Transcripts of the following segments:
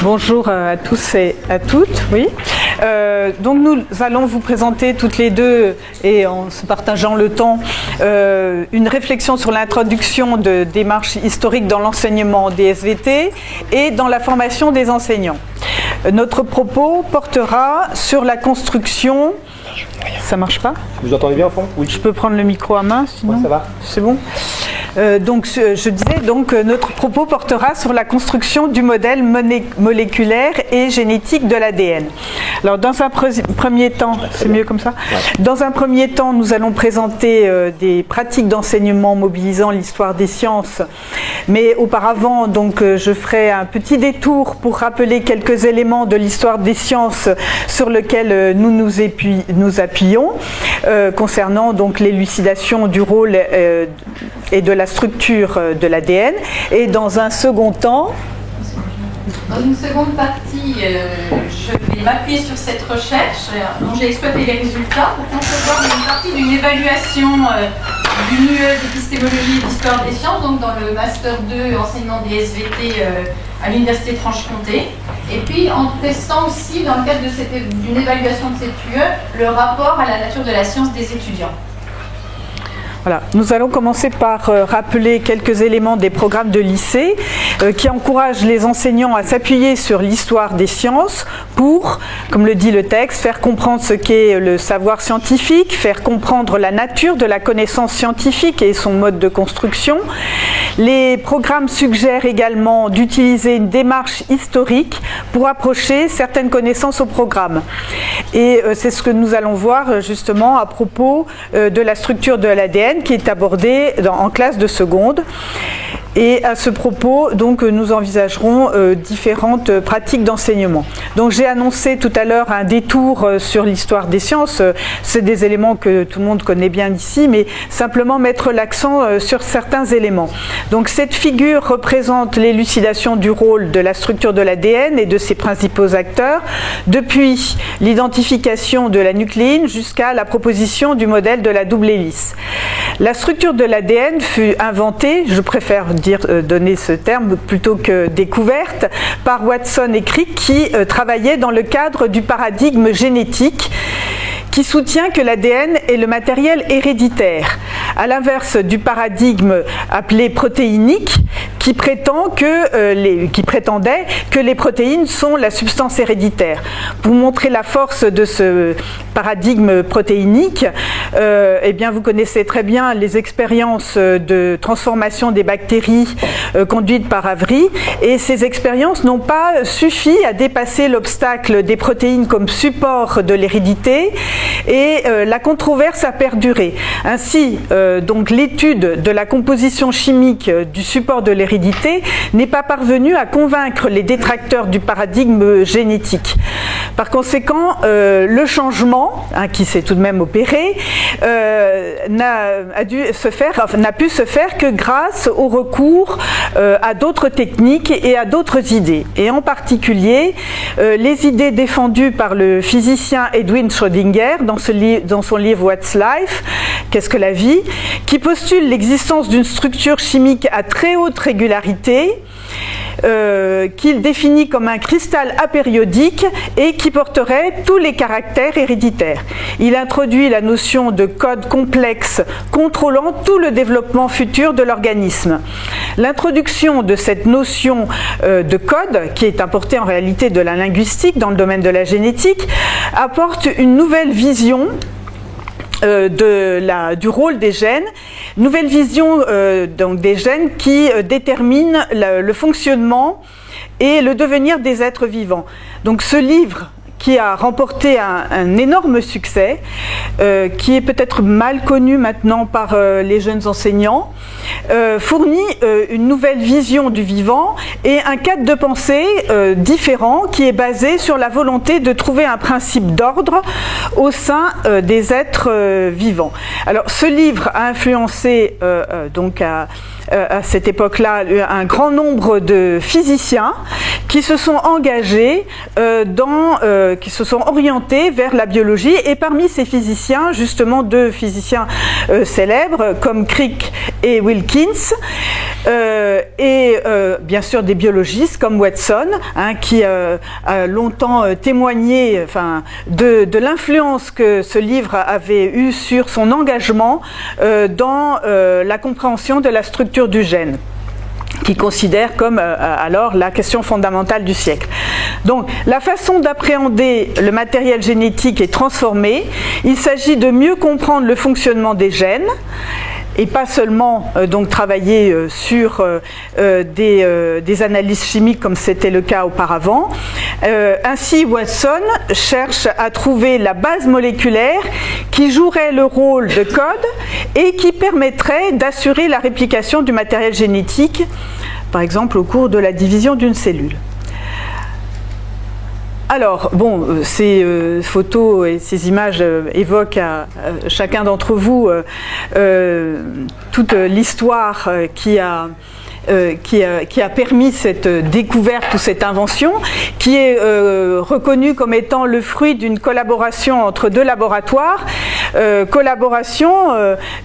Bonjour à tous et à toutes. Oui. Donc nous allons vous présenter toutes les deux, et en se partageant le temps, une réflexion sur l'introduction de démarches historiques dans l'enseignement des SVT et dans la formation des enseignants. Notre propos portera sur la construction... Ça marche pas? Vous entendez bien au fond? Oui. Je peux prendre le micro à main, sinon? Ouais, ça va. C'est bon. Donc, je disais, donc, notre propos portera sur la construction du modèle moléculaire et génétique de l'ADN. Alors, dans un premier temps, c'est mieux comme ça? Ouais. Dans un premier temps, nous allons présenter des pratiques d'enseignement mobilisant l'histoire des sciences. Mais auparavant, donc, je ferai un petit détour pour rappeler quelques éléments de l'histoire des sciences sur lesquels nous nous appuyons, concernant donc l'élucidation du rôle et de la structure de l'ADN. Et dans un second temps... Dans une seconde partie, je vais m'appuyer sur cette recherche dont j'ai exploité les résultats pour concevoir une partie d'une évaluation du MUE d'épistémologie et d'histoire des sciences, donc dans le Master 2 enseignement des SVT à l'Université de Franche-Comté. Et puis en testant aussi, dans le cadre d'une évaluation de cette UE, le rapport à la nature de la science des étudiants. Voilà. Nous allons commencer par rappeler quelques éléments des programmes de lycée qui encouragent les enseignants à s'appuyer sur l'histoire des sciences pour, comme le dit le texte, faire comprendre ce qu'est le savoir scientifique, faire comprendre la nature de la connaissance scientifique et son mode de construction. Les programmes suggèrent également d'utiliser une démarche historique pour approcher certaines connaissances au programme. Et c'est ce que nous allons voir justement à propos de la structure de l'ADN qui est abordée en classe de seconde. Et à ce propos, donc, nous envisagerons différentes pratiques d'enseignement. Donc j'ai annoncé tout à l'heure un détour sur l'histoire des sciences. C'est des éléments que tout le monde connaît bien ici, mais simplement mettre l'accent sur certains éléments. Donc cette figure représente l'élucidation du rôle de la structure de l'ADN et de ses principaux acteurs, depuis l'identification de la nucléine jusqu'à la proposition du modèle de la double hélice. La structure de l'ADN fut inventée, je préfère donner ce terme plutôt que découverte, par Watson et Crick qui travaillaient dans le cadre du paradigme génétique qui soutient que l'ADN est le matériel héréditaire, à l'inverse du paradigme appelé protéinique qui prétendait que les protéines sont la substance héréditaire. Pour montrer la force de ce paradigme protéinique, eh bien vous connaissez très bien les expériences de transformation des bactéries conduites par Avery, et ces expériences n'ont pas suffi à dépasser l'obstacle des protéines comme support de l'hérédité, et la controverse a perduré. Ainsi, donc l'étude de la composition chimique du support de l'hérédité n'est pas parvenue à convaincre les détracteurs du paradigme génétique. Par conséquent, le changement, qui s'est tout de même opéré, n'a pu se faire que grâce au recours à d'autres techniques et à d'autres idées. Et en particulier, les idées défendues par le physicien Edwin Schrödinger dans son livre What's Life? Qu'est-ce que la vie? Qui postule l'existence d'une structure chimique à très haute régularité, qu'il définit comme un cristal apériodique et qui porterait tous les caractères héréditaires. Il introduit la notion de code complexe contrôlant tout le développement futur de l'organisme. L'introduction de cette notion de code, qui est importée en réalité de la linguistique dans le domaine de la génétique, apporte une nouvelle vision du rôle des gènes, nouvelle vision donc des gènes qui détermine le fonctionnement et le devenir des êtres vivants. Donc ce livre qui a remporté un énorme succès, qui est peut-être mal connu maintenant par les jeunes enseignants, fournit une nouvelle vision du vivant et un cadre de pensée différent qui est basé sur la volonté de trouver un principe d'ordre au sein des êtres vivants. Alors ce livre a influencé donc à cette époque-là un grand nombre de physiciens qui se sont engagés qui se sont orientés vers la biologie, et parmi ces physiciens, justement deux physiciens célèbres comme Crick et Wilkins, et bien sûr des biologistes comme Watson, qui a longtemps témoigné de l'influence que ce livre avait eu sur son engagement dans la compréhension de la structure du gène, qu'il considère comme alors la question fondamentale du siècle. Donc, la façon d'appréhender le matériel génétique est transformée. Il s'agit de mieux comprendre le fonctionnement des gènes, et pas seulement donc travailler sur des analyses chimiques comme c'était le cas auparavant. Ainsi, Watson cherche à trouver la base moléculaire qui jouerait le rôle de code et qui permettrait d'assurer la réplication du matériel génétique, par exemple au cours de la division d'une cellule. Alors, bon, ces photos et ces images évoquent à chacun d'entre vous toute l'histoire qui a permis cette découverte ou cette invention, qui est reconnue comme étant le fruit d'une collaboration entre deux laboratoires,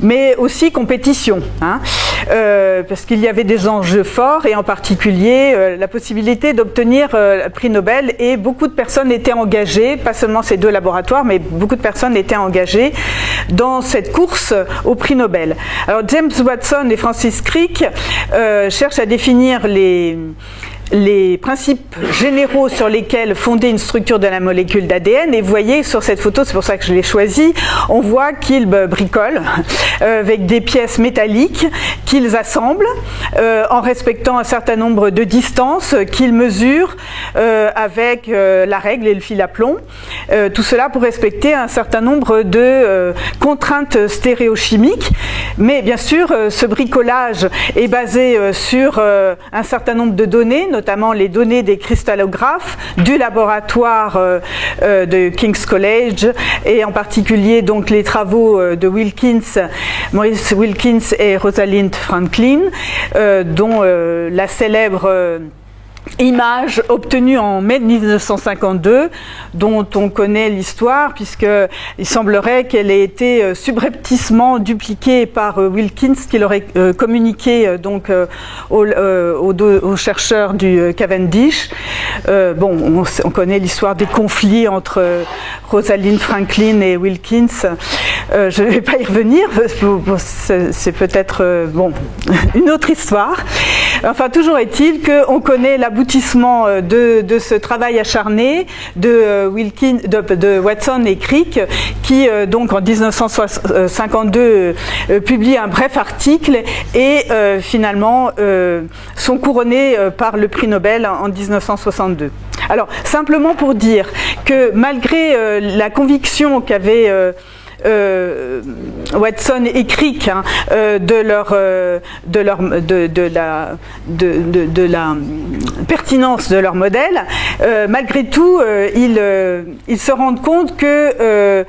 mais aussi compétition, parce qu'il y avait des enjeux forts, et en particulier la possibilité d'obtenir le prix Nobel, et beaucoup de personnes étaient engagées, pas seulement ces deux laboratoires, mais beaucoup de personnes étaient engagées dans cette course au prix Nobel. Alors James Watson et Francis Crick cherchent à définir les principes généraux sur lesquels fonder une structure de la molécule d'ADN, et vous voyez sur cette photo, c'est pour ça que je l'ai choisie, on voit qu'ils bricolent avec des pièces métalliques qu'ils assemblent en respectant un certain nombre de distances qu'ils mesurent avec la règle et le fil à plomb, tout cela pour respecter un certain nombre de contraintes stéréochimiques, mais bien sûr ce bricolage est basé sur un certain nombre de données, notamment les données des cristallographes du laboratoire de King's College, et en particulier donc les travaux de Maurice Wilkins et Rosalind Franklin, dont la célèbre image obtenue en mai 1952, dont on connaît l'histoire, puisqu'il semblerait qu'elle ait été subrepticement dupliquée par Wilkins, qui l'aurait communiqué donc aux chercheurs du Cavendish. Bon, on connaît l'histoire des conflits entre Rosalind Franklin et Wilkins. Je ne vais pas y revenir, c'est peut-être une autre histoire. Enfin, toujours est-il qu'on connaît l'aboutissement de ce travail acharné de Watson et Crick, qui donc en 1952 publient un bref article et finalement sont couronnés par le prix Nobel en 1962. Alors, simplement pour dire que malgré la conviction qu'avaient Watson et Crick de la pertinence de leur modèle, malgré tout ils se rendent compte que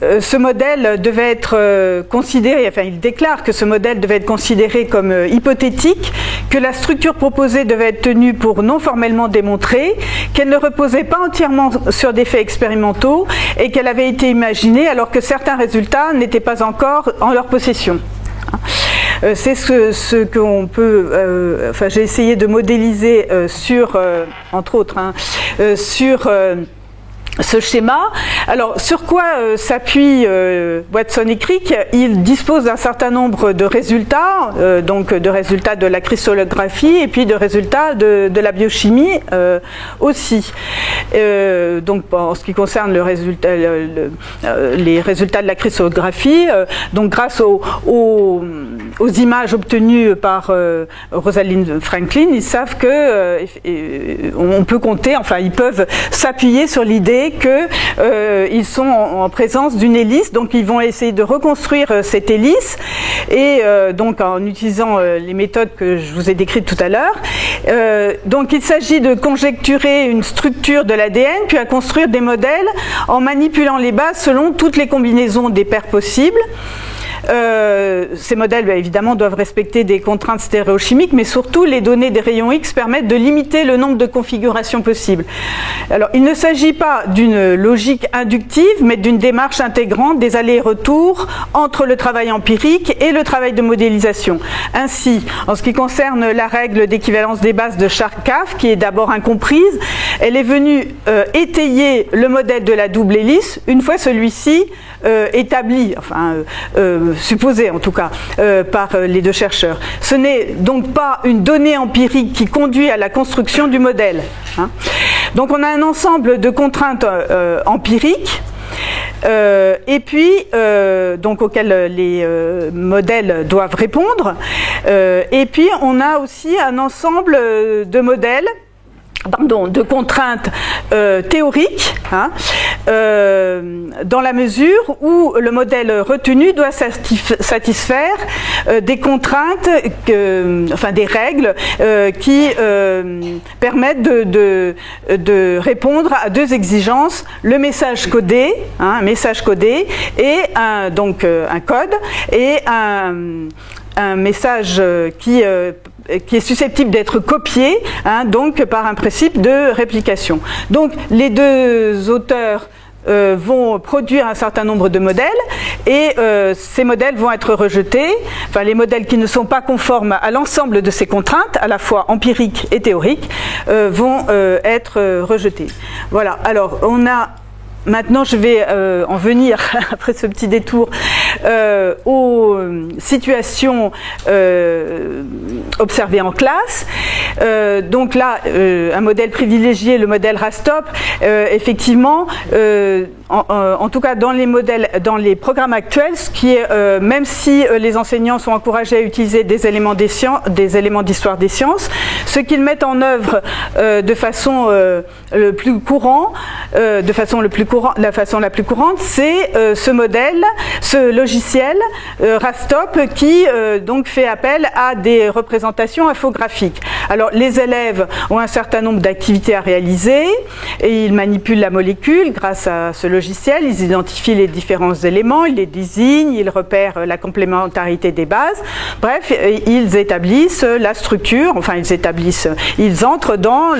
ce modèle devait être considéré, enfin il déclare que ce modèle devait être considéré comme hypothétique, que la structure proposée devait être tenue pour non formellement démontrée, qu'elle ne reposait pas entièrement sur des faits expérimentaux et qu'elle avait été imaginée alors que certains résultats n'étaient pas encore en leur possession. C'est ce qu'on peut, enfin j'ai essayé de modéliser sur, entre autres, sur ce schéma. Alors, sur quoi s'appuie Watson et Crick? Ils disposent d'un certain nombre de résultats, donc de résultats de la cristallographie et puis de résultats de la biochimie aussi. Donc, en ce qui concerne les résultats de la cristallographie, donc grâce aux images obtenues par Rosalind Franklin, ils savent que on peut compter, enfin, ils peuvent s'appuyer sur l'idée qu'ils sont en présence d'une hélice, donc ils vont essayer de reconstruire cette hélice, et donc en utilisant les méthodes que je vous ai décrites tout à l'heure. Donc il s'agit de conjecturer une structure de l'ADN, puis à construire des modèles en manipulant les bases selon toutes les combinaisons des paires possibles. Ces modèles, évidemment, doivent respecter des contraintes stéréochimiques, mais surtout, les données des rayons X permettent de limiter le nombre de configurations possibles. Alors, il ne s'agit pas d'une logique inductive, mais d'une démarche intégrante des allers-retours entre le travail empirique et le travail de modélisation. Ainsi, en ce qui concerne la règle d'équivalence des bases de Chargaff, qui est d'abord incomprise, elle est venue étayer le modèle de la double hélice, une fois celui-ci établi, enfin supposé en tout cas, par les deux chercheurs. Ce n'est donc pas une donnée empirique qui conduit à la construction du modèle. Donc on a un ensemble de contraintes empiriques, et puis donc auxquels les modèles doivent répondre, et puis on a aussi un ensemble de modèles, de contraintes théoriques, dans la mesure où le modèle retenu doit satisfaire des contraintes, enfin des règles qui permettent de répondre à deux exigences: le message codé, un message codé, et donc un code, et un message qui est susceptible d'être copié, donc par un principe de réplication. Donc les deux auteurs vont produire un certain nombre de modèles, et ces modèles vont être rejetés, enfin les modèles qui ne sont pas conformes à l'ensemble de ces contraintes, à la fois empiriques et théoriques, vont être rejetés. Voilà, alors on a... Maintenant, je vais en venir, après ce petit détour, aux situations observées en classe. Donc là, un modèle privilégié, le modèle Rastop, effectivement, en tout cas dans les modèles, dans les programmes actuels, ce qui est, même si les enseignants sont encouragés à utiliser des éléments d'histoire des sciences, ce qu'ils mettent en œuvre de façon la façon la plus courante, c'est ce modèle, ce logiciel Rastop, qui donc fait appel à des représentations infographiques. Alors les élèves ont un certain nombre d'activités à réaliser, et ils manipulent la molécule grâce à ce logiciel. Ils identifient les différents éléments, ils les désignent, ils repèrent la complémentarité des bases. Bref, ils établissent la structure, enfin ils entrent dans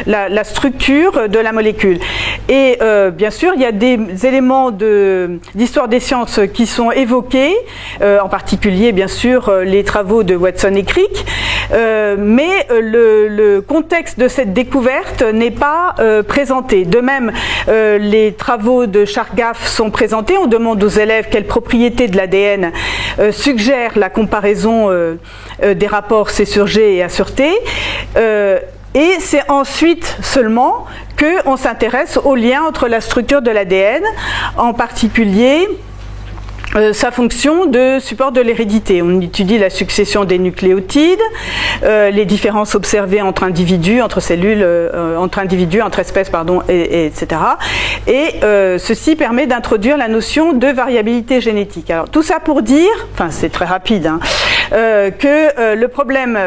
la structure de la molécule. Et bien sûr, il y a des éléments d'histoire des sciences qui sont évoqués, en particulier bien sûr les travaux de Watson et Crick, mais le contexte de cette découverte n'est pas présenté. De même, les travaux de Chargaff sont présentés. On demande aux élèves quelles propriétés de l'ADN suggèrent la comparaison des rapports C sur G et A sur T. Et c'est ensuite seulement qu'on s'intéresse au lien entre la structure de l'ADN, en particulier sa fonction de support de l'hérédité. On étudie la succession des nucléotides, les différences observées entre individus, entre cellules, entre individus, entre espèces, pardon, etc. Et ceci permet d'introduire la notion de variabilité génétique. Alors tout ça pour dire, enfin c'est très rapide, que le problème,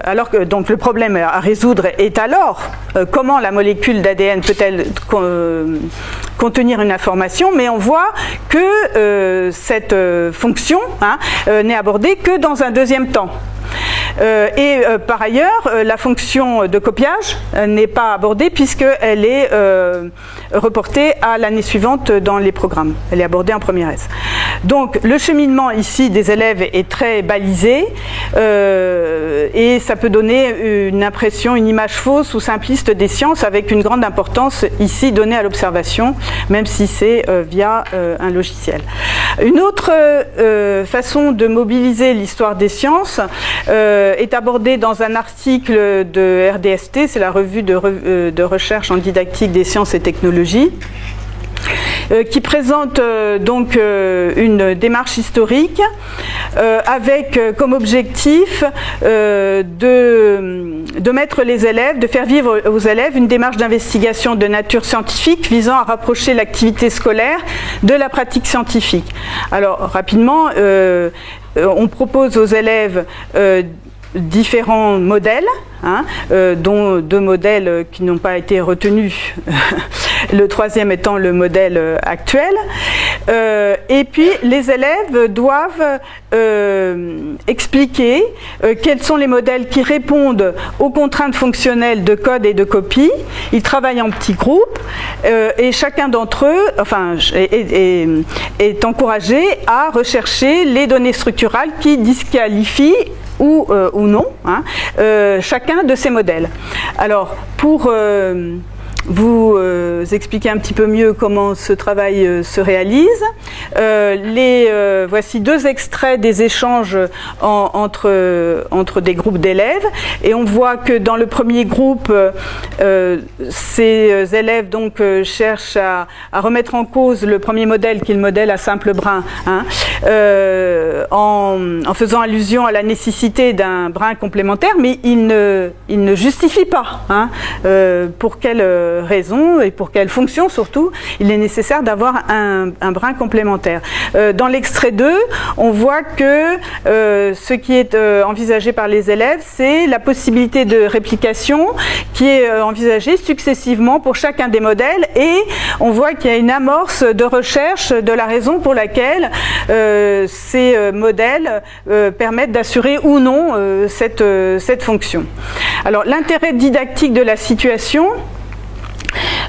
alors que donc le problème à résoudre est alors comment la molécule d'ADN peut-elle contenir une information, mais on voit que cette fonction n'est abordée que dans un deuxième temps. Et par ailleurs, la fonction de copiage n'est pas abordée puisqu'elle est reportée à l'année suivante dans les programmes. Elle est abordée en première S. Donc le cheminement ici des élèves est très balisé, et ça peut donner une impression, une image fausse ou simpliste des sciences, avec une grande importance ici donnée à l'observation, même si c'est via un logiciel. Une autre façon de mobiliser l'histoire des sciences est abordée dans un article de RDST, c'est la revue de recherche en didactique des sciences et technologies, qui présente donc une démarche historique avec comme objectif de mettre les élèves, de faire vivre aux élèves une démarche d'investigation de nature scientifique visant à rapprocher l'activité scolaire de la pratique scientifique. Alors rapidement, on propose aux élèves différents modèles, dont deux modèles qui n'ont pas été retenus le troisième étant le modèle actuel. Et puis les élèves doivent expliquer quels sont les modèles qui répondent aux contraintes fonctionnelles de code et de copie. Ils travaillent en petits groupes et chacun d'entre eux est encouragé à rechercher les données structurales qui disqualifient ou non chacun de ces modèles. Alors pour vous expliquer un petit peu mieux comment ce travail se réalise. Voici deux extraits des échanges entre des groupes d'élèves, et on voit que dans le premier groupe, ces élèves donc cherchent à remettre en cause le premier modèle qui est le modèle à simple brin, en faisant allusion à la nécessité d'un brin complémentaire, mais ils ne justifient pas pour quelle raison et pour quelle fonction surtout il est nécessaire d'avoir un brin complémentaire. Dans l'extrait 2, on voit que ce qui est envisagé par les élèves, c'est la possibilité de réplication qui est envisagée successivement pour chacun des modèles, et on voit qu'il y a une amorce de recherche de la raison pour laquelle ces modèles permettent d'assurer ou non cette fonction. Alors l'intérêt didactique de la situation,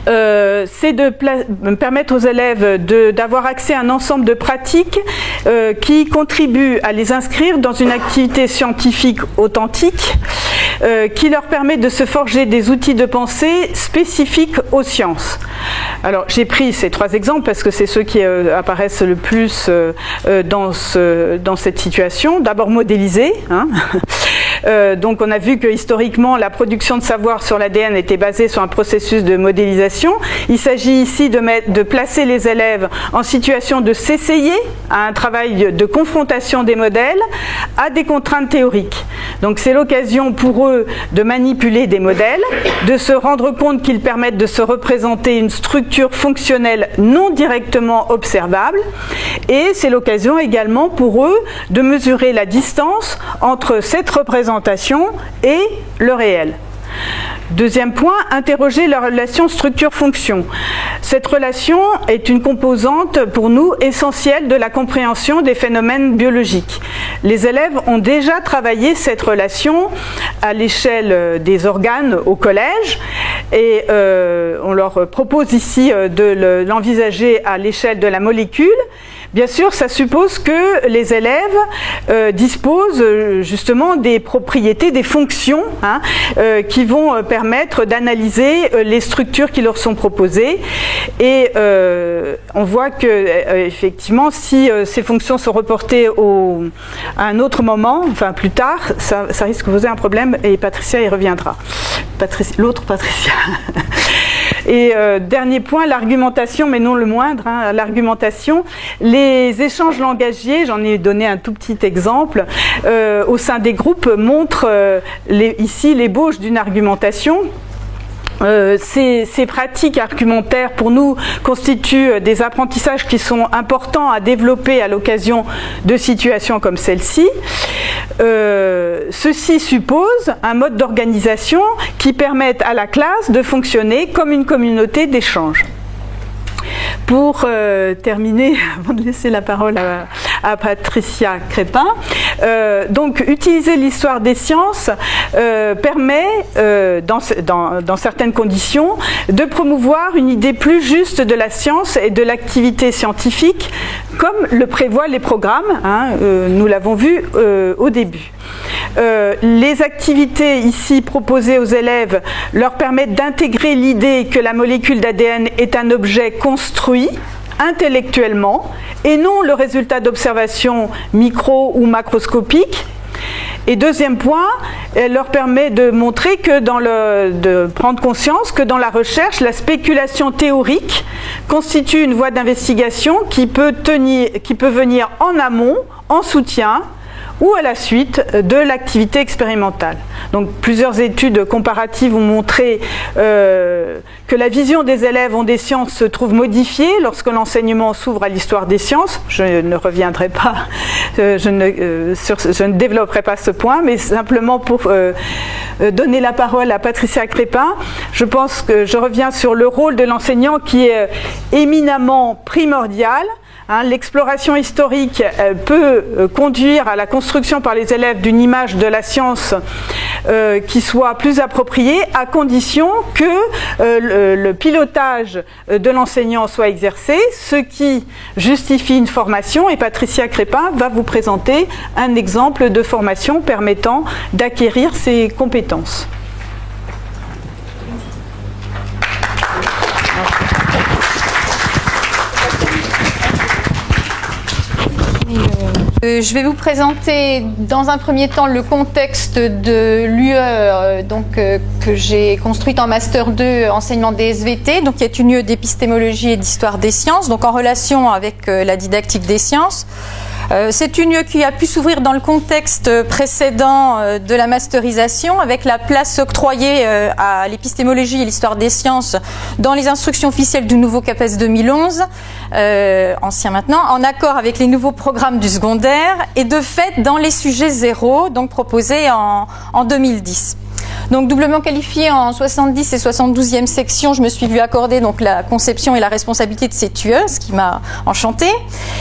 c'est de permettre aux élèves d'avoir accès à un ensemble de pratiques qui contribuent à les inscrire dans une activité scientifique authentique, qui leur permet de se forger des outils de pensée spécifiques aux sciences. Alors j'ai pris ces trois exemples parce que c'est ceux qui apparaissent le plus dans cette situation. D'abord modéliser. Donc on a vu que historiquement la production de savoir sur l'ADN était basée sur un processus de modélisation. Il s'agit ici de placer les élèves en situation de s'essayer à un travail de confrontation des modèles à des contraintes théoriques. Donc c'est l'occasion pour eux de manipuler des modèles, de se rendre compte qu'ils permettent de se représenter une structure fonctionnelle non directement observable, et c'est l'occasion également pour eux de mesurer la distance entre cette représentation et le réel. Deuxième point, interroger la relation structure-fonction. Cette relation est une composante pour nous essentielle de la compréhension des phénomènes biologiques. Les élèves ont déjà travaillé cette relation à l'échelle des organes au collège, et on leur propose ici de l'envisager à l'échelle de la molécule. Bien sûr, ça suppose que les élèves disposent justement des propriétés, des fonctions qui vont permettre d'analyser les structures qui leur sont proposées. Et on voit que effectivement, si ces fonctions sont reportées à un autre moment, enfin plus tard, ça risque de poser un problème, et Patricia y reviendra. L'autre Patricia. Et dernier point, l'argumentation, mais non le moindre, l'argumentation. Les échanges langagiers, j'en ai donné un tout petit exemple, au sein des groupes montrent ici l'ébauche d'une argumentation. Ces pratiques argumentaires, pour nous, constituent des apprentissages qui sont importants à développer à l'occasion de situations comme celle-ci. Ceci suppose un mode d'organisation qui permette à la classe de fonctionner comme une communauté d'échange. Pour terminer, avant de laisser la parole à Patricia Crépin, donc utiliser l'histoire des sciences permet, dans certaines conditions, de promouvoir une idée plus juste de la science et de l'activité scientifique, comme le prévoient les programmes, nous l'avons vu au début. Les activités ici proposées aux élèves leur permettent d'intégrer l'idée que la molécule d'ADN est un objet construit intellectuellement et non le résultat d'observations micro ou macroscopiques. Et deuxième point, elle leur permet de montrer que de prendre conscience que dans la recherche, la spéculation théorique constitue une voie d'investigation qui peut venir en amont, en soutien, ou à la suite de l'activité expérimentale. Donc plusieurs études comparatives ont montré que la vision des élèves en des sciences se trouve modifiée lorsque l'enseignement s'ouvre à l'histoire des sciences. Je ne reviendrai pas, je ne développerai pas ce point, mais simplement pour donner la parole à Patricia Crépin, je pense que je reviens sur le rôle de l'enseignant qui est éminemment primordial. L'exploration historique peut conduire à la construction par les élèves d'une image de la science qui soit plus appropriée, à condition que le pilotage de l'enseignant soit exercé, ce qui justifie une formation. Et Patricia Crépin va vous présenter un exemple de formation permettant d'acquérir ces compétences. Je vais vous présenter dans un premier temps le contexte de l'UE que j'ai construite en Master 2 enseignement des SVT, donc qui est une UE d'épistémologie et d'histoire des sciences, donc en relation avec la didactique des sciences. C'est une UE qui a pu s'ouvrir dans le contexte précédent de la masterisation, avec la place octroyée à l'épistémologie et l'histoire des sciences dans les instructions officielles du nouveau CAPES 2011, ancien maintenant, en accord avec les nouveaux programmes du secondaire, et de fait dans les sujets zéro, donc proposés en 2010. Donc doublement qualifiée en 70 et 72e section, je me suis vue accorder donc la conception et la responsabilité de cette UE, ce qui m'a enchantée.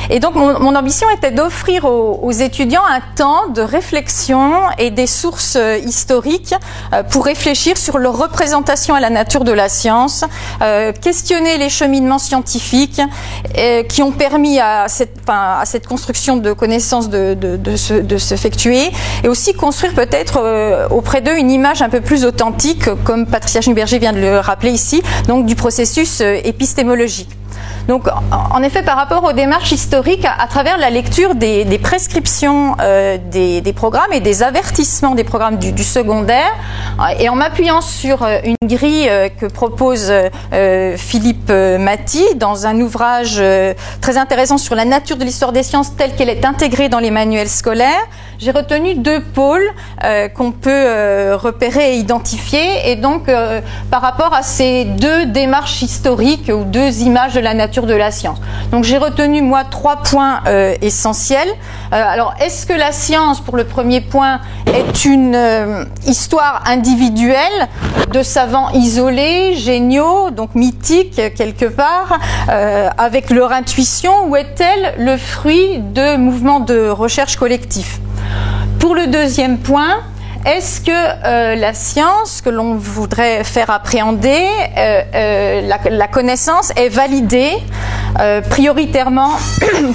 Et donc mon ambition était d'offrir aux étudiants un temps de réflexion et des sources historiques pour réfléchir sur leur représentation à la nature de la science, questionner les cheminements scientifiques qui ont permis à cette construction de connaissances de s'effectuer, et aussi construire peut-être auprès d'eux une image un peu plus authentique, comme Patricia Schneeberger vient de le rappeler ici, donc du processus épistémologique. Donc, en effet, par rapport aux démarches historiques, à travers la lecture des prescriptions des programmes et des avertissements des programmes du secondaire, et en m'appuyant sur une grille que propose Philippe Maty dans un ouvrage très intéressant sur la nature de l'histoire des sciences telle qu'elle est intégrée dans les manuels scolaires, j'ai retenu deux pôles qu'on peut repérer et identifier, et donc par rapport à ces deux démarches historiques ou deux images de la nature de la science. Donc j'ai retenu moi 3 points essentiels. Alors est-ce que la science, pour le premier point, est une histoire individuelle de savants isolés, géniaux, donc mythiques quelque part, avec leur intuition, ou est-elle le fruit de mouvements de recherche collectifs? Pour le deuxième point, est-ce que la science que l'on voudrait faire appréhender, la connaissance est validée prioritairement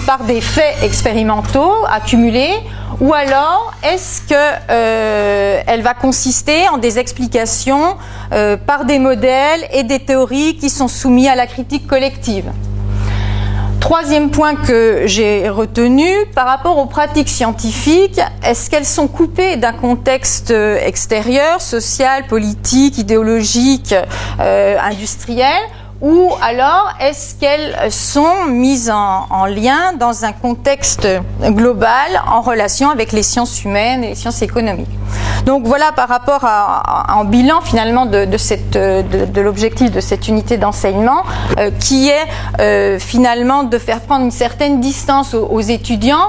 par des faits expérimentaux accumulés, ou alors est-ce que elle va consister en des explications par des modèles et des théories qui sont soumis à la critique collective? Troisième point que j'ai retenu, par rapport aux pratiques scientifiques, est-ce qu'elles sont coupées d'un contexte extérieur, social, politique, idéologique, industriel, ou alors est-ce qu'elles sont mises en lien dans un coexte global en relation avec les sciences humaines et les sciences économiques? Donc voilà, par rapport en bilan finalement de l'objectif de cette unité d'enseignement, qui est finalement de faire prendre une certaine distance aux étudiants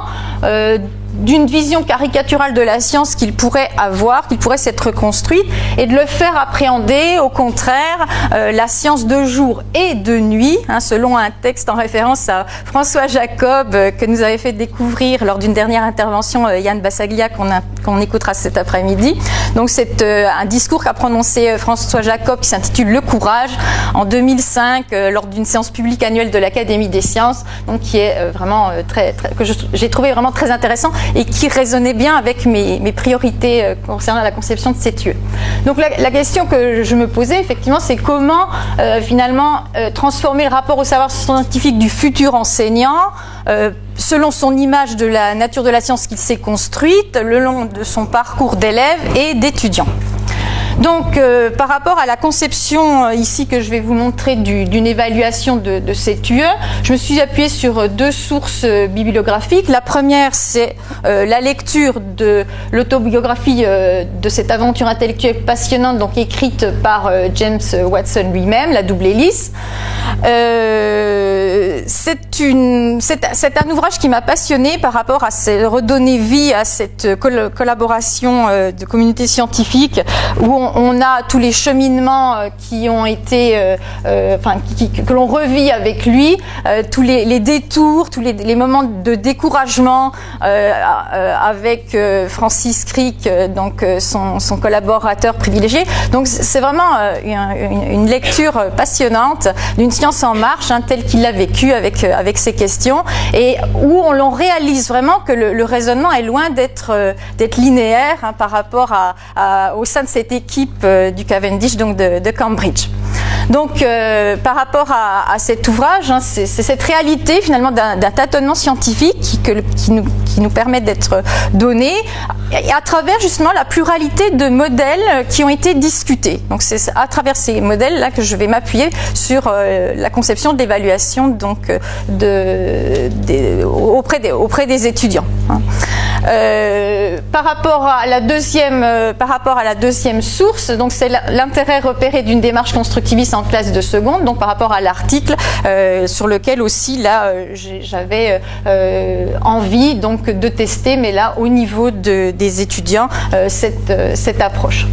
d'une vision caricaturale de la science qu'ils pourraient avoir, qu'il pourrait s'être construite, et de le faire appréhender au contraire la science de jour et de nuit, selon un texte en référence à François Jacob que nous avait fait découvrir lors d'une dernière intervention Yann Bassaglia qu'on écoutera cet après-midi. Donc c'est un discours qu'a prononcé François Jacob qui s'intitule Le Courage en 2005 lors d'une séance publique annuelle de l'Académie des sciences, donc qui est vraiment que j'ai trouvé vraiment très intéressant et qui résonnait bien avec mes priorités concernant la conception de cette UE. Donc la question que je me posais effectivement, c'est comment finalement transformer le rapport au savoir scientifique du futur enseignant selon son image de la nature de la science qu'il s'est construite le long de son parcours d'élève et d'étudiant. Donc, par rapport à la conception ici que je vais vous montrer d'une évaluation de cette UE, je me suis appuyée sur deux sources bibliographiques. La première, c'est la lecture de l'autobiographie de cette aventure intellectuelle passionnante, donc écrite par James Watson lui-même, La double hélice. C'est un ouvrage qui m'a passionnée par rapport à redonner vie à cette collaboration de communautés scientifiques où on a tous les cheminements qui ont été, que l'on revit avec lui, tous les détours, tous les moments de découragement avec Francis Crick, donc son collaborateur privilégié. Donc c'est vraiment une lecture passionnante d'une science en marche, telle qu'il l'a vécu avec ces questions, et où on réalise vraiment que le raisonnement est loin d'être linéaire par rapport au sein de cette équipe du Cavendish, donc de Cambridge. Donc, par rapport à cet ouvrage, c'est cette réalité finalement d'un tâtonnement scientifique qui nous permet d'être donné et à travers justement la pluralité de modèles qui ont été discutés. Donc, c'est à travers ces modèles-là que je vais m'appuyer sur la conception de l'évaluation donc auprès des étudiants. Par rapport à la deuxième source, donc c'est l'intérêt repéré d'une démarche constructiviste en classe de seconde, donc par rapport à l'article sur lequel aussi là j'avais envie donc de tester, mais là au niveau des étudiants cette approche.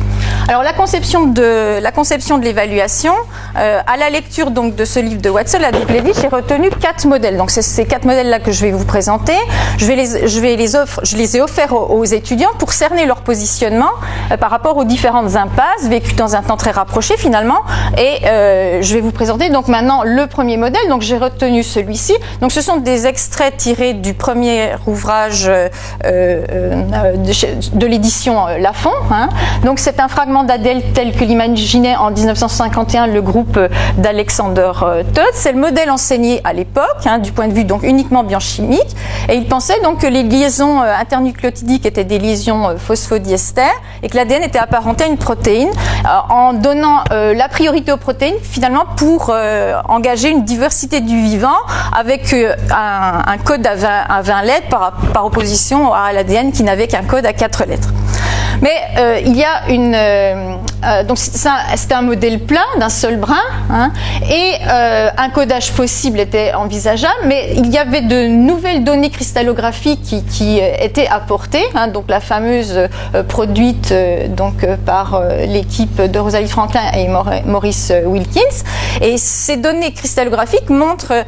Alors la conception de l'évaluation, à la lecture donc de ce livre de Watson, La double hélice, j'ai retenu 4 modèles. Donc c'est ces 4 modèles là que je vais vous présenter. Je les ai offerts aux étudiants pour cerner leur positionnement par rapport aux différentes impasses vécues dans un temps très rapproché finalement. Et je vais vous présenter donc maintenant le premier modèle. Donc j'ai retenu celui-ci. Donc ce sont des extraits tirés du premier ouvrage de l'édition Lafon. Donc c'est un fragment d'ADL tel que l'imaginait en 1951 le groupe d'Alexander Todd. C'est le modèle enseigné à l'époque, du point de vue donc uniquement biochimique. Et il pensait donc que les liaisons internucléotidiques étaient des liaisons phosphodiester et que l'ADN était apparenté à une protéine, en donnant la priorité aux protéines finalement pour engager une diversité du vivant avec un code à 20 lettres par opposition à l'ADN qui n'avait qu'un code à 4 lettres. Mais il y a donc c'était un modèle plein d'un seul brin, et un codage possible était envisageable, mais il y avait de nouvelles données cristallographiques qui étaient apportées, donc la fameuse produite donc par l'équipe de Rosalie Franklin et Maurice Wilkins, et ces données cristallographiques montrent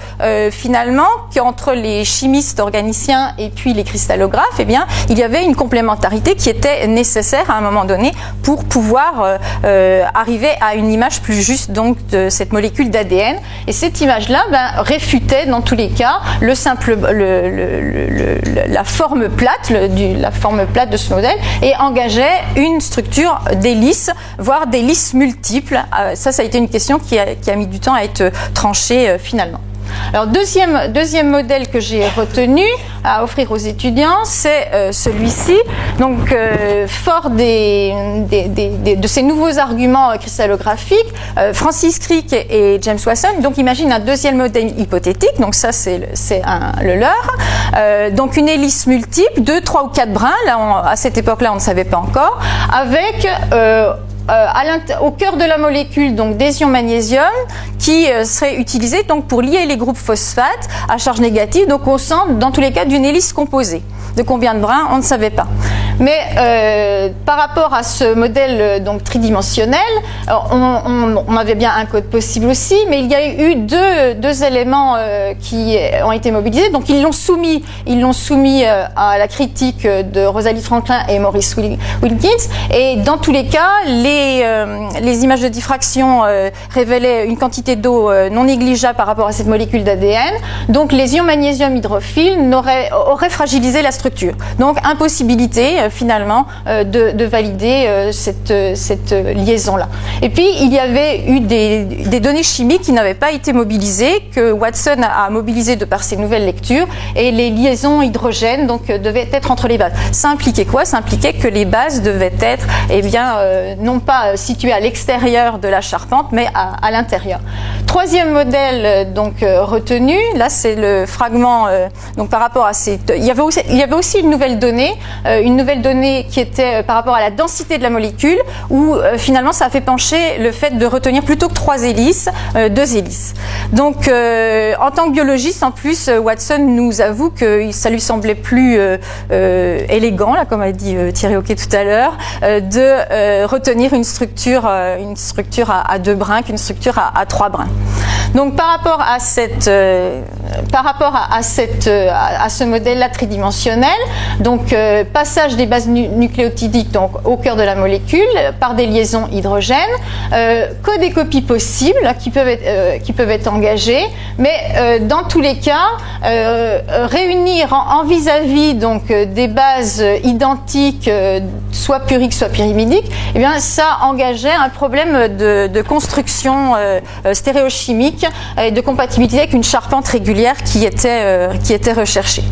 finalement qu'entre les chimistes organiciens et puis les cristallographes, il y avait une complémentarité qui était nécessaire à un moment donné pour pouvoir arriver à une image plus juste donc de cette molécule d'ADN. Et cette image-là réfutait dans tous les cas la forme plate, la forme plate de ce modèle, et engageait une structure d'hélice, voire d'hélices multiples. Ça a été une question qui a mis du temps à être tranchée finalement. Alors deuxième modèle que j'ai retenu à offrir aux étudiants, c'est celui-ci. Donc fort de ces nouveaux arguments cristallographiques, Francis Crick et James Watson donc imaginent un deuxième modèle hypothétique. Donc ça c'est le leur. Donc une hélice multiple, 2, 3 ou 4 brins. Là à cette époque-là on ne savait pas encore, avec au cœur de la molécule donc des ions magnésium qui seraient utilisés donc pour lier les groupes phosphates à charge négative, donc au centre dans tous les cas d'une hélice composée. De combien de brins, on ne savait pas. Mais par rapport à ce modèle donc tridimensionnel, on avait bien un code possible aussi, mais il y a eu deux éléments qui ont été mobilisés. Donc ils l'ont soumis à la critique de Rosalie Franklin et Maurice Wilkins. Et dans tous les cas, les images de diffraction révélaient une quantité d'eau non négligeable par rapport à cette molécule d'ADN. Donc les ions magnésium hydrophiles auraient fragilisé la structure. Donc impossibilité finalement de valider cette liaison-là. Et puis il y avait eu des données chimiques qui n'avaient pas été mobilisées, que Watson a mobilisées de par ses nouvelles lectures, et les liaisons hydrogènes donc devaient être entre les bases. Ça impliquait quoi? Ça impliquait que les bases devaient être non pas situées à l'extérieur de la charpente, mais à l'intérieur. Troisième modèle retenu, là c'est le fragment donc par rapport à il y avait aussi une nouvelle donnée qui était par rapport à la densité de la molécule, où finalement ça a fait pencher le fait de retenir plutôt que 3 hélices, 2 hélices. Donc en tant que biologiste, en plus, Watson nous avoue que ça lui semblait plus élégant, là, comme a dit Thierry Hoquet tout à l'heure, de retenir une structure à 2 brins qu'une structure à 3 brins. Donc par rapport à ce modèle-là tridimensionnel, donc passage des bases nucléotidiques donc au cœur de la molécule par des liaisons hydrogènes, que des copies possibles qui peuvent être engagées, mais dans tous les cas, réunir en vis-à-vis donc des bases identiques, soit puriques soit pyrimidiques, eh bien ça engageait un problème de construction stéréochimique et de compatibilité avec une charpente régulière qui était recherchée.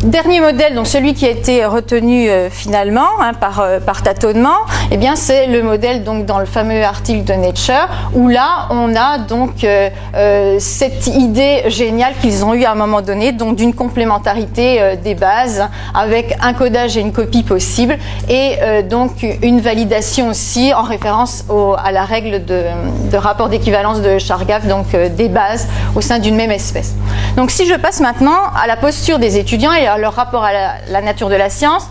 Dernier modèle, donc celui qui a été retenu finalement par tâtonnement, eh bien c'est le modèle donc dans le fameux article de Nature, où là on a donc cette idée géniale qu'ils ont eue à un moment donné, donc d'une complémentarité des bases avec un codage et une copie possible, et donc une validation aussi en référence à la règle de rapport d'équivalence de Chargaff, donc des bases au sein d'une même espèce. Donc si je passe maintenant à la posture des étudiants et à leur rapport à la nature de la science,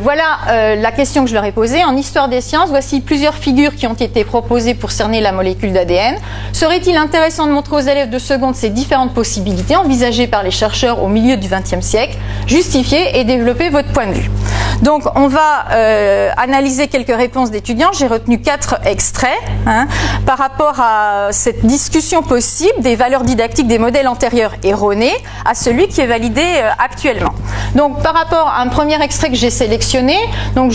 voilà la question que je leur ai posée. En histoire des sciences, voici plusieurs figures qui ont été proposées pour cerner la molécule d'ADN. Serait-il intéressant de montrer aux élèves de seconde ces différentes possibilités envisagées par les chercheurs au milieu du XXe siècle, justifier et développer votre point de vue? Donc on va analyser quelques réponses d'étudiants. J'ai retenu 4 extraits par rapport à cette discussion possible des valeurs didactiques des modèles antérieurs erronés à celui qui est validé actuellement. Donc par rapport à un premier extrait que j'ai sélectionné, donc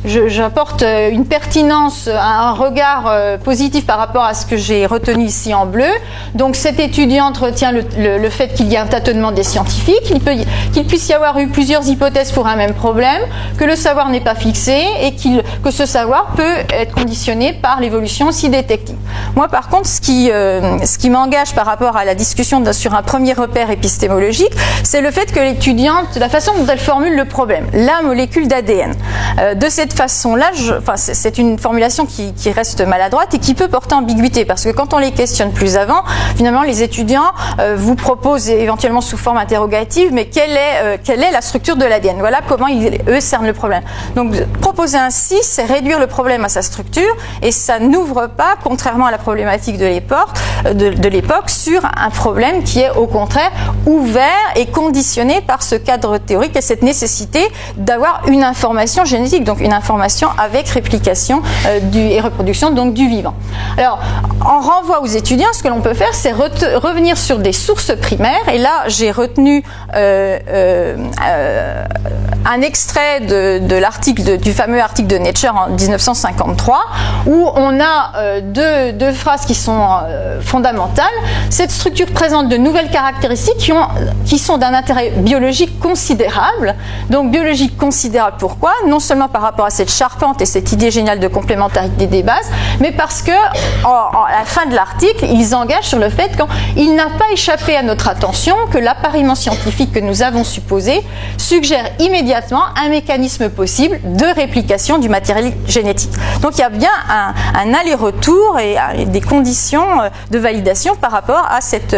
j'apporte une pertinence, un regard positif par rapport à ce que j'ai retenu ici en bleu. Donc cette étudiante retient le fait qu'il y a un tâtonnement des scientifiques, qu'il puisse y avoir eu plusieurs hypothèses pour un même problème, que le savoir n'est pas fixé et que ce savoir peut être conditionné par l'évolution aussi des techniques. Moi par contre, ce qui m'engage par rapport à la discussion sur un premier repère épistémologique, c'est le fait que l'étudiante, la façon dont elle formule le problème, la molécule d'ADN. De cette façon-là, c'est une formulation qui reste maladroite et qui peut porter ambiguïté, parce que quand on les questionne plus avant, finalement les étudiants vous proposent éventuellement sous forme interrogative, mais quelle est la structure de l'ADN? Voilà comment eux cernent le problème. Donc proposer ainsi, c'est réduire le problème à sa structure, et ça n'ouvre pas, contrairement à la problématique de l'époque, sur un problème qui est au contraire ouvert et conditionné par ce cadre théorique et cette nécessité d'avoir une information génétique, donc une information avec réplication et reproduction donc du vivant. Alors, en renvoi aux étudiants, ce que l'on peut faire, c'est revenir sur des sources primaires, et là j'ai retenu un extrait de l'article du fameux article de Nature en 1953, où on a deux phrases qui sont fondamentales. Cette structure présente de nouvelles caractéristiques qui sont d'un intérêt biologique considérable. Donc biologique considérable, pourquoi? Non seulement par rapport à cette charpente et cette idée géniale de complémentarité des bases, mais parce que à la fin de l'article, ils engagent sur le fait qu'il n'a pas échappé à notre attention que l'appariement scientifique que nous avons supposé suggère immédiatement un mécanisme possible de réplication du matériel génétique. Donc il y a bien un aller-retour et des conditions de validation par rapport à cette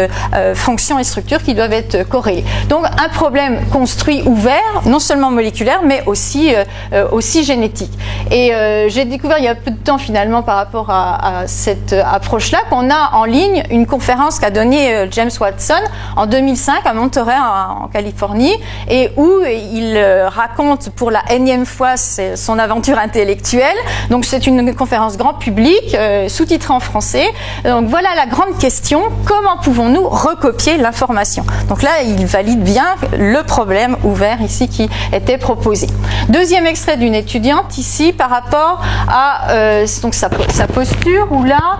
fonction et structure qui doivent être corrélées. Donc un problème construit ouvert, non seulement moléculaire, mais aussi génétique. Et j'ai découvert il y a peu de temps finalement par rapport à cette approche-là qu'on a en ligne une conférence qu'a donnée James Watson en 2005 à Monterey en Californie, et où il raconte pour la énième fois son aventure intellectuelle. Donc c'est une conférence grand public, sous-titrée en français. Donc voilà la grande question, comment pouvons-nous recopier l'information? Donc là, il valide bien le problème ouvert ici qui était proposé. Deuxième extrait d'une étudiante ici par rapport à donc sa posture, où là,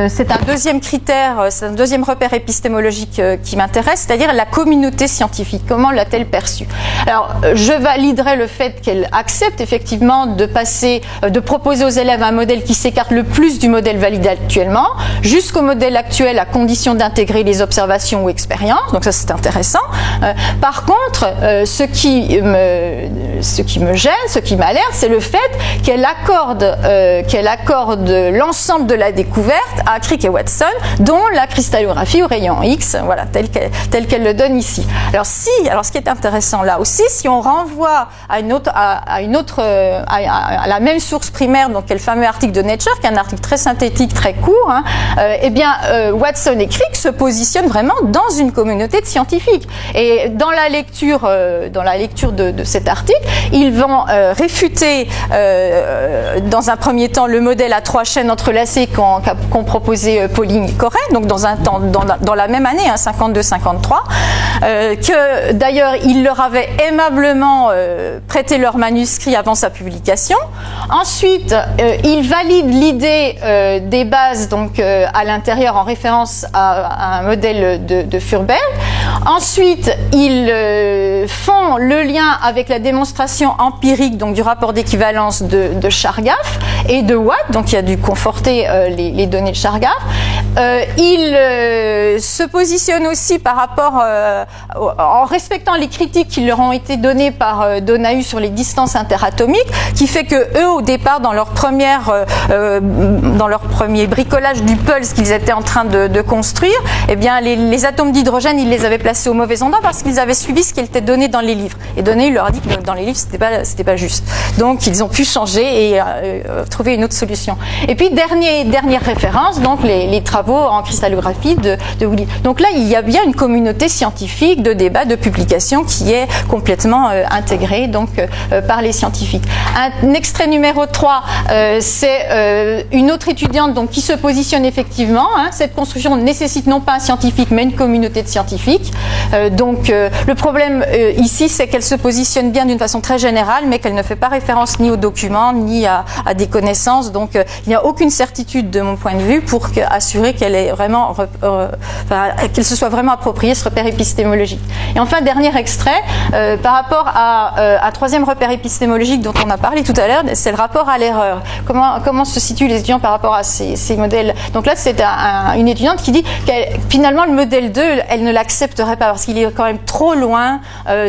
c'est un deuxième critère, c'est un deuxième repère épistémologique qui m'intéresse, c'est-à-dire la communauté scientifique. Comment l'a-t-elle perçue? Alors, je validerai le fait qu'elle accepte effectivement de proposer aux élèves un modèle qui s'écarte le plus du modèle validé actuellement, jusqu'au modèle actuel à condition d'intégrer les observations ou expériences. Donc ça, c'est intéressant. Par contre, ce qui me gêne, ce qui m'alerte, c'est le fait qu'elle accorde l'ensemble de la découverte à Crick et Watson, dont la cristallographie au rayon X, voilà, telle qu'elle le donne ici. Alors ce qui est intéressant là aussi, si on renvoie à la même source primaire, donc le fameux article de Nature, qui est un article très synthétique, très court, Watson et Crick se positionnent vraiment dans une communauté de scientifiques. Et dans la lecture de cet article, ils vont réfuter dans un premier temps le modèle à 3 chaînes entrelacées qu'ont proposé Pauling et Corret, donc dans la même année, 52-53, que d'ailleurs ils leur avaient aimablement prêté leur manuscrit avant sa publication. Ensuite, ils valident l'idée des bases donc à l'intérieur en référence à un modèle de Furberg. Ensuite, ils font le lien avec la démonstration empirique donc du rapport d'équivalence de Chargaff et de Watt, donc il a dû conforter les données de Chargaff. Ils se positionnent aussi par rapport, en respectant les critiques qui leur ont été données par Donahue sur les distances interatomiques, qui fait que eux, au départ, dans leur premier bricolage du pulse qu'ils étaient en train de construire, eh bien, les atomes d'hydrogène, ils les avaient placés au mauvais endroit parce qu'ils avaient suivi ce qui était donné dans les livres. Et Donahue leur a dit que dans les livres, c'était pas juste. Donc, ils ont pu changer et trouver une autre solution. Et puis, dernière référence, donc les travaux en cristallographie de Willy. Donc là, il y a bien une communauté scientifique de débat, de publication qui est complètement intégrée donc par les scientifiques. Un extrait numéro 3, c'est une autre étudiante donc qui se positionne effectivement. Cette construction nécessite non pas un scientifique, mais une communauté de scientifiques. Le problème ici, c'est qu'elle se positionne bien d'une façon très générale, mais qu'elle ne fait pas référence ni aux documents, ni à des connaissances. Donc, il n'y a aucune certitude de mon point de vue pour assurer qu'elle est vraiment, qu'elle se soit vraiment appropriée ce repère épistémologique. Et enfin, dernier extrait, par rapport à un troisième repère épistémologique dont on a parlé tout à l'heure, c'est le rapport à l'erreur. Comment se situent les étudiants par rapport à ces modèles? Donc là, c'est une étudiante qui dit que finalement, le modèle 2, elle ne l'accepterait pas parce qu'il est quand même trop loin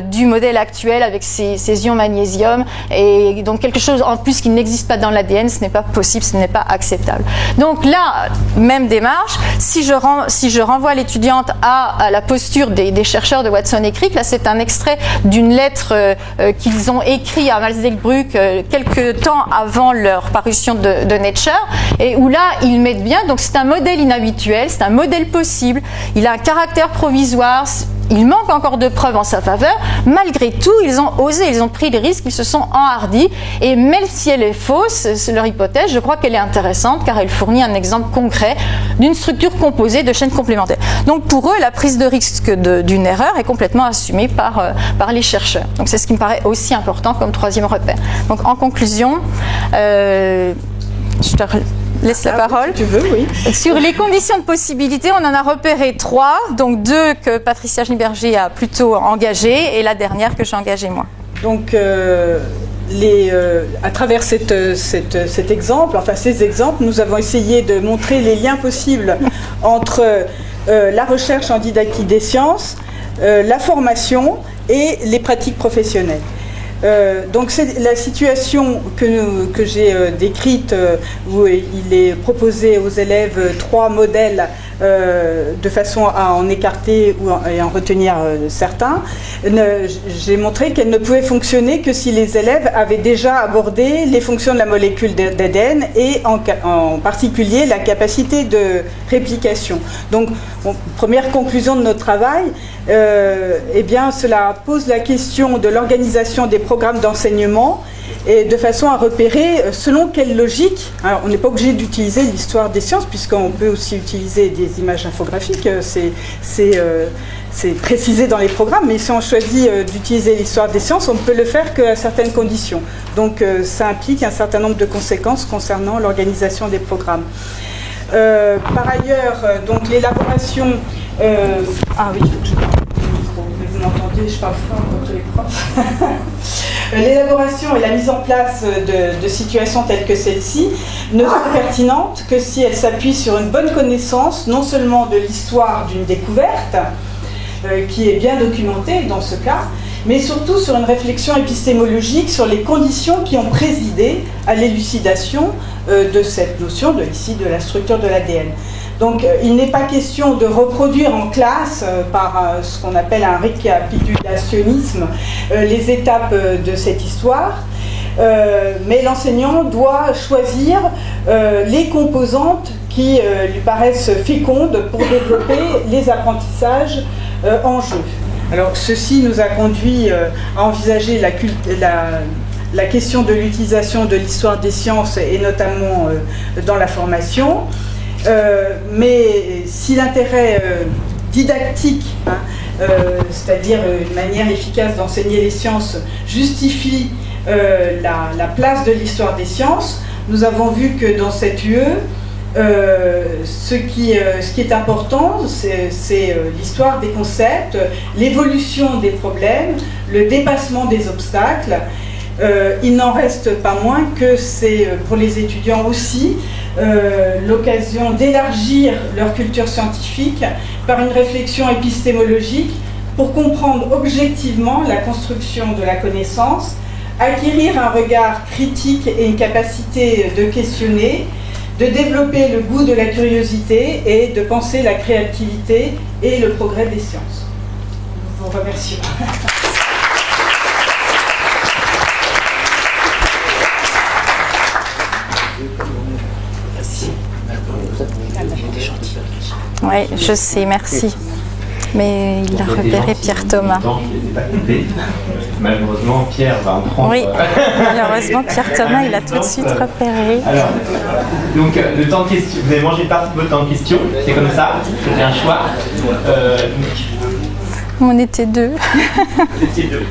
du modèle actuel avec ses ions magnésium, et donc quelque chose en plus qui n'existe pas dans l'ADN, ce n'est pas possible, ce n'est pas acceptable. Donc là, même démarche, si je renvoie l'étudiante à la posture des chercheurs de Watson et Crick, là c'est un extrait d'une lettre qu'ils ont écrite à Malzdelbrück quelques temps avant leur parution de Nature, et où là ils mettent bien, donc c'est un modèle inhabituel, c'est un modèle possible, il a un caractère provisoire, il manque encore de preuves en sa faveur. Malgré tout, ils ont osé, ils ont pris des risques, ils se sont enhardis. Et même si elle est fausse, c'est leur hypothèse, je crois qu'elle est intéressante car elle fournit un exemple concret d'une structure composée de chaînes complémentaires. Donc pour eux, la prise de risque d'une erreur est complètement assumée par les chercheurs. Donc c'est ce qui me paraît aussi important comme troisième repère. Donc en conclusion, je te laisse la parole. Si tu veux, oui. Sur les conditions de possibilité, on en a repéré 3, donc 2 que Patricia Schneeberger a plutôt engagées et la dernière que j'ai engagée moi. Donc, à travers cet exemple, enfin ces exemples, nous avons essayé de montrer les liens possibles entre la recherche en didactique des sciences, la formation et les pratiques professionnelles. Donc c'est la situation que j'ai décrite où il est proposé aux élèves 3 modèles de façon à en écarter et en retenir certains, j'ai montré qu'elle ne pouvait fonctionner que si les élèves avaient déjà abordé les fonctions de la molécule d'ADN et en particulier la capacité de réplication. Donc, première conclusion de notre travail, eh bien, cela pose la question de l'organisation des programmes d'enseignement et de façon à repérer selon quelle logique. Alors, on n'est pas obligé d'utiliser l'histoire des sciences, puisqu'on peut aussi utiliser des images infographiques, c'est précisé dans les programmes, mais si on choisit d'utiliser l'histoire des sciences, on ne peut le faire qu'à certaines conditions. Donc ça implique un certain nombre de conséquences concernant l'organisation des programmes. Par ailleurs, donc l'élaboration... ah oui, il faut que je parle. Vous m'entendez, je parle fort contre les profs. L'élaboration et la mise en place de situations telles que celle-ci ne sont pertinentes que si elles s'appuient sur une bonne connaissance, non seulement de l'histoire d'une découverte, qui est bien documentée dans ce cas, mais surtout sur une réflexion épistémologique sur les conditions qui ont présidé à l'élucidation de cette notion ici de la structure de l'ADN. Donc il n'est pas question de reproduire en classe, par ce qu'on appelle un récapitulationnisme, les étapes de cette histoire, mais l'enseignant doit choisir les composantes qui lui paraissent fécondes pour développer les apprentissages en jeu. Alors ceci nous a conduit à envisager la question de l'utilisation de l'histoire des sciences et notamment dans la formation. Mais si l'intérêt didactique, c'est-à-dire une manière efficace d'enseigner les sciences, justifie la place de l'histoire des sciences, nous avons vu que dans cette UE, ce qui est important, c'est l'histoire des concepts, l'évolution des problèmes, le dépassement des obstacles. Il n'en reste pas moins que c'est pour les étudiants aussi l'occasion d'élargir leur culture scientifique par une réflexion épistémologique pour comprendre objectivement la construction de la connaissance, acquérir un regard critique et une capacité de questionner, de développer le goût de la curiosité et de penser la créativité et le progrès des sciences. Nous vous remercions. Oui, je sais, merci. Mais il a repéré Pierre Thomas. Malheureusement, Pierre va en prendre. Oui, malheureusement, Pierre Thomas, il a tout de suite repéré. Alors, donc, le temps de question, vous avez mangé partie de votre temps de question, c'est comme ça, c'était un choix. On était deux. Vous étiez deux.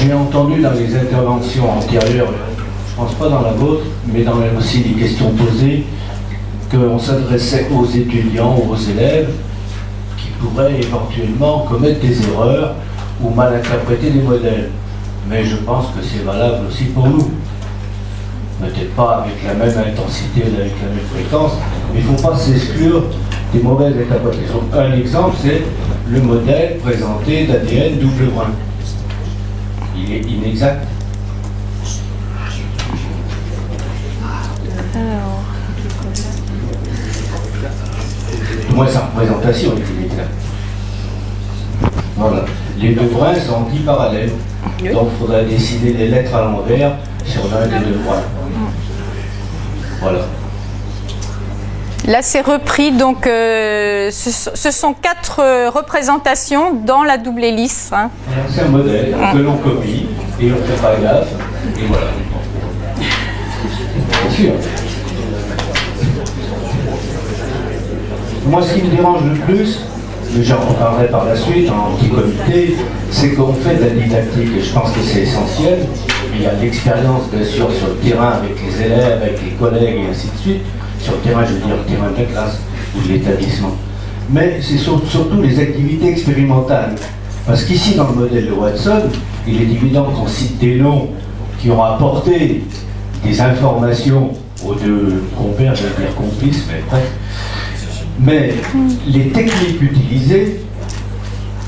J'ai entendu dans les interventions antérieures, je ne pense pas dans la vôtre, mais dans aussi les questions posées, qu'on s'adressait aux étudiants ou aux élèves qui pourraient éventuellement commettre des erreurs ou mal interpréter des modèles. Mais je pense que c'est valable aussi pour nous. Peut-être pas avec la même intensité, avec la même fréquence, mais il ne faut pas s'exclure des mauvaises interprétations. Un exemple, c'est le modèle présenté d'ADN double brun. Il est inexact. Moi, sa représentation est inexacte. Voilà. Les deux brins sont dits parallèles. Donc, il faudrait décider les lettres à l'envers sur l'un des deux brins. Voilà. Là, c'est repris, donc ce sont 4 représentations dans la double hélice. Hein. C'est un modèle que l'on copie et on ne fait pas gaffe. Et voilà. Bien sûr. Moi, ce qui me dérange le plus, mais j'en reparlerai par la suite en petit comité, c'est qu'on fait de la didactique et je pense que c'est essentiel. Il y a l'expérience, bien sûr, sur le terrain avec les élèves, avec les collègues et ainsi de suite. Sur le terrain, je veux dire le terrain de la classe ou de l'établissement. Mais c'est surtout les activités expérimentales. Parce qu'ici, dans le modèle de Watson, il est évident qu'on cite des noms qui ont apporté des informations aux deux compères, je vais dire complices, mais presque. Mais les techniques utilisées,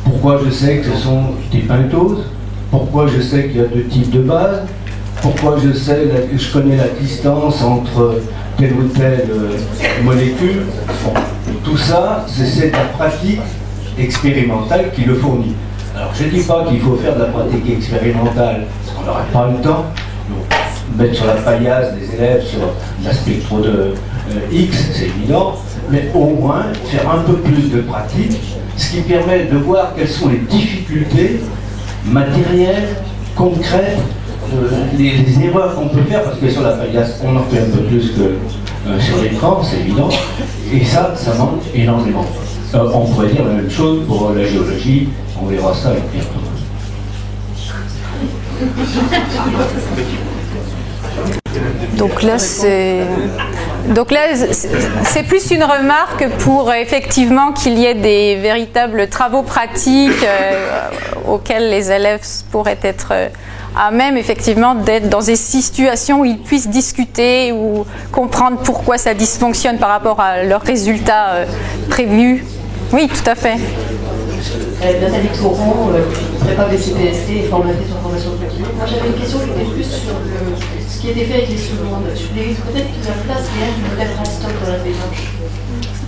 pourquoi je sais que ce sont des pentoses, pourquoi je sais qu'il y a 2 types de bases, pourquoi je connais la distance entre telle ou telle molécule. Bon, tout ça, c'est la pratique expérimentale qui le fournit. Alors je ne dis pas qu'il faut faire de la pratique expérimentale, parce qu'on n'aurait pas le temps. Mettre sur la paillasse des élèves sur la spectro de X, c'est évident, mais au moins faire un peu plus de pratique, ce qui permet de voir quelles sont les difficultés matérielles, concrètes, les erreurs qu'on peut faire, parce que sur la paillasse, on en fait un peu plus que sur l'écran, c'est évident, et ça manque énormément. On pourrait dire la même chose pour la géologie, on verra ça avec Pierre. Donc là, c'est plus une remarque pour effectivement qu'il y ait des véritables travaux pratiques auxquels les élèves pourraient être à même effectivement d'être dans des situations où ils puissent discuter ou comprendre pourquoi ça dysfonctionne par rapport à leurs résultats prévus. Oui, tout à fait. Nathalie Courant, prépa BCPST et formatrice en formation continue. Moi j'avais une question qui était plus sur ce qui était fait avec les secondes. Je voulais peut-être que la place réelle du modèle Rastock dans la démarche.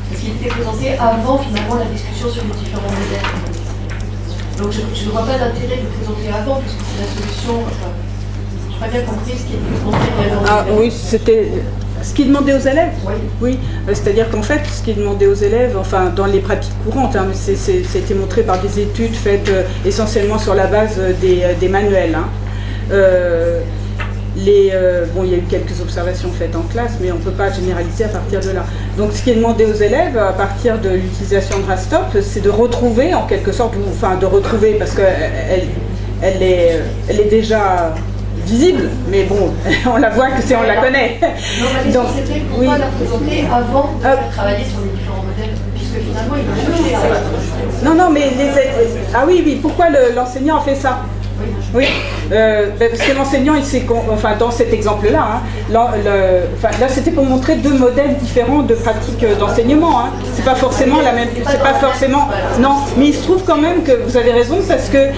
Parce qu'il était présenté avant finalement la discussion sur les différents modèles. Donc je ne vois pas l'intérêt de le présenter avant, puisque c'est la solution. Enfin, je n'ai pas bien compris ce qui était montré réellement. Ah oui, c'était. Ce qui est demandé aux élèves, oui. C'est-à-dire qu'en fait, ce qui est demandé aux élèves, enfin dans les pratiques courantes, hein, c'était montré par des études faites essentiellement sur la base des manuels. Hein. Bon, il y a eu quelques observations faites en classe, mais on ne peut pas généraliser à partir de là. Donc ce qui est demandé aux élèves, à partir de l'utilisation de Rastock, c'est de retrouver en quelque sorte, enfin de retrouver, parce qu'elle est déjà visible, mais bon, on la voit que on la connaît. Non, ma question c'était pourquoi la présenter avant de travailler sur les différents modèles, puisque finalement il va chercher à... Non, mais ah oui, pourquoi l'enseignant a fait ça? Oui, parce que l'enseignant, enfin dans cet exemple-là, hein, là c'était pour montrer deux modèles différents de pratiques d'enseignement. Hein. C'est pas forcément la même, c'est pas forcément. Non, mais il se trouve quand même que vous avez raison parce que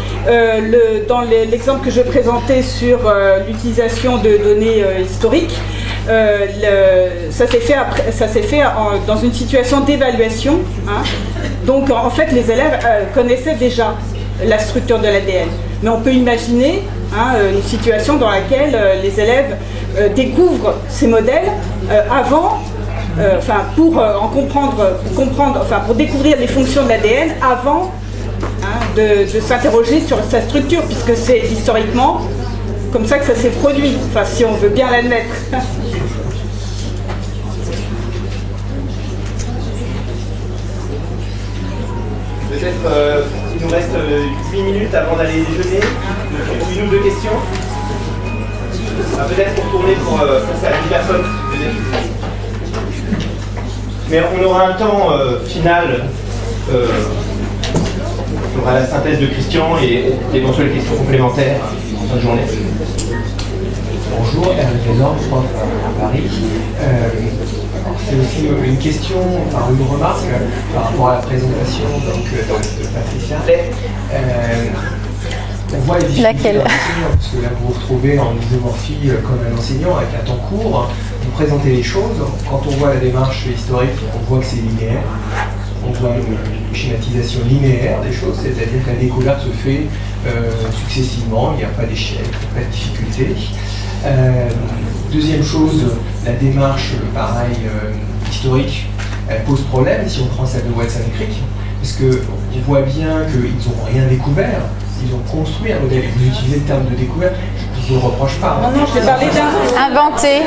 dans l'exemple que je présentais sur l'utilisation de données historiques, ça s'est fait dans une situation d'évaluation. Hein. Donc en fait, les élèves connaissaient déjà la structure de l'ADN. Mais on peut imaginer une situation dans laquelle les élèves découvrent ces modèles avant, pour découvrir les fonctions de l'ADN avant de s'interroger sur sa structure, puisque c'est historiquement comme ça que ça s'est produit, enfin si on veut bien l'admettre. Peut-être il nous reste 8 minutes avant d'aller déjeuner. Une ou deux questions. Peut-être pour tourner pour passer à 10 personnes. Mais on aura un temps final. On aura la synthèse de Christian et d'éventuelles questions complémentaires en fin de journée. Bonjour, Hervé Pézor, je pense à Paris. C'est aussi une question, enfin une remarque par rapport à la présentation de Patricia. On voit les difficultés parce que là vous vous retrouvez en isomorphie comme un enseignant avec un temps court, vous présentez les choses. Quand on voit la démarche historique, on voit que c'est linéaire. On voit une schématisation linéaire des choses, c'est-à-dire que la découverte se fait successivement, il n'y a pas d'échec, pas de difficulté. Deuxième chose, la démarche, pareil, historique, elle pose problème si on prend celle de Watson-Crick, parce qu'on voit bien qu'ils n'ont rien découvert, ils ont construit un modèle. Vous utilisez le terme de découverte, je ne vous le reproche pas. Non, je vais parler Inventé.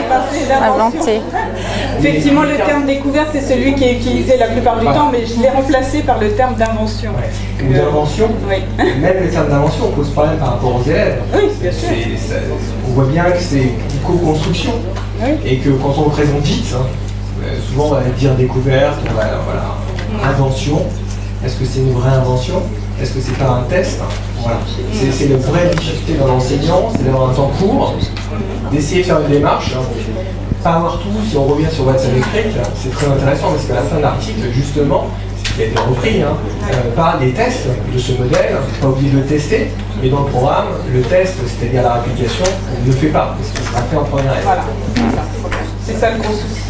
Effectivement, le terme découverte, c'est celui qui est utilisé la plupart du temps, mais je l'ai remplacé par le terme d'invention. Ouais. D'invention, même le terme d'invention pose problème par rapport aux élèves. Oui, bien sûr. On voit bien que c'est une co-construction, et que quand on le présente vite, souvent on va dire découverte, invention. Est-ce que c'est une vraie invention? Est-ce que c'est pas un test? Voilà. C'est la vraie difficulté dans l'enseignant, c'est d'avoir un temps court, d'essayer de faire une démarche. Pas avoir tout, si on revient sur Watson et Crick, c'est très intéressant parce qu'à la fin de l'article, justement, qui a été repris, hein, parle des tests de ce modèle. On n'est pas obligé de le tester, mais dans le programme, le test, c'est-à-dire la réplication, on ne le fait pas, parce que ce sera fait en première année. Voilà. C'est ça le gros souci.